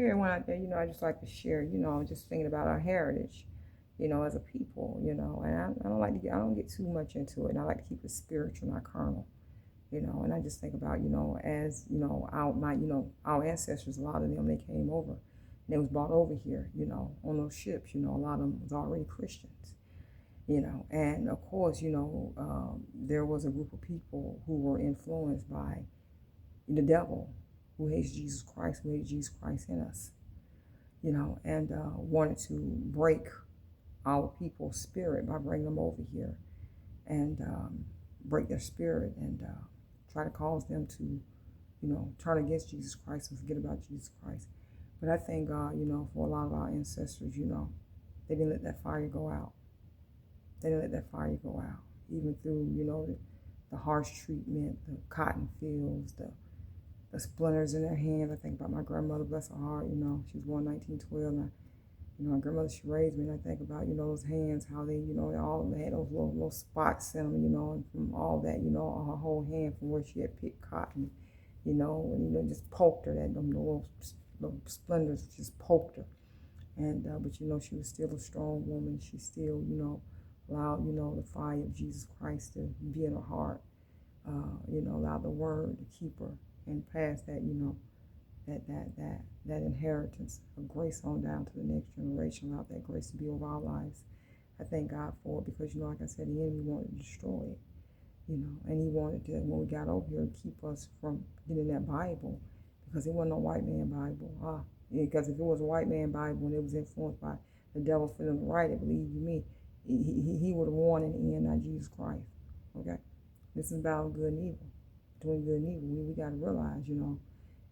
share one out there, I just like to share, just thinking about our heritage, as a people, and I don't get too much into it, and I like to keep it spiritual, not carnal, and I just think about, as, our ancestors, a lot of them, they came over, and they was brought over here, on those ships, a lot of them was already Christians, and of course, there was a group of people who were influenced by the devil, who hates Jesus Christ, who hates Jesus Christ in us, and wanted to break our people's spirit by bringing them over here and break their spirit and try to cause them to, turn against Jesus Christ and forget about Jesus Christ. But I thank God, for a lot of our ancestors, they didn't let that fire go out. They didn't let that fire go out, even through, the harsh treatment, the cotton fields, the splinters in their hands. I think about my grandmother, bless her heart, she was born in 1912. And my grandmother, she raised me, and I think about, those hands, how they, they all had those little spots in them, and from all that, her whole hand from where she had picked cotton, and, just poked her, that them little splinters just poked her. And, but, she was still a strong woman. She still, allowed, the fire of Jesus Christ to be in her heart, allowed the word to keep her and pass that, that inheritance of grace on down to the next generation, allow that grace to be over our lives. I thank God for it because, like I said, the enemy wanted to destroy it, and he wanted to, when we got over here, keep us from getting that Bible, because it wasn't no white man Bible. Because if it was a white man Bible and it was influenced by the devil for them to write it, believe you me, he would have won in the end, not Jesus Christ. Okay? This is about good and evil. Between good and evil, we got to realize, and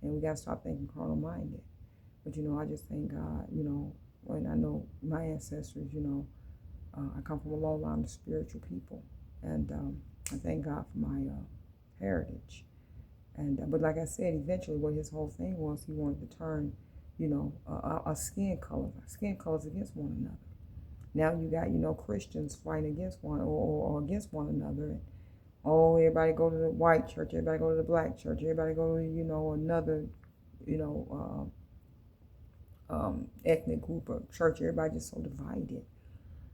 we got to stop thinking carnal-minded. But, I just thank God, when I know my ancestors, I come from a long line of spiritual people. And I thank God for my heritage. And but like I said, eventually what his whole thing was, he wanted to turn, our skin colors against one another. Now you got, Christians fighting against or against one another. And, everybody go to the white church, everybody go to the black church, everybody go to, another, ethnic group or church. Everybody just so divided.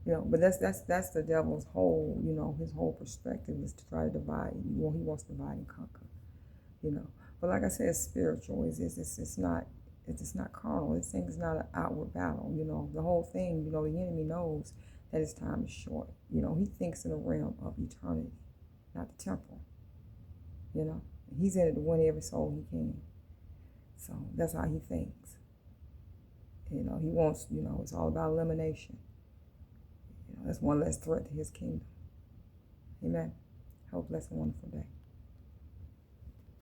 But that's the devil's whole, his whole perspective is to try to divide. He wants to divide and conquer, But like I said, it's spiritual. It's not carnal. This thing is not an outward battle. The whole thing, the enemy knows that his time is short. He thinks in the realm of eternity, not the temporal. He's in it to win every soul he can. So that's how he thinks. He wants, it's all about elimination. That's one less threat to his kingdom. Amen. Have a blessed and wonderful day.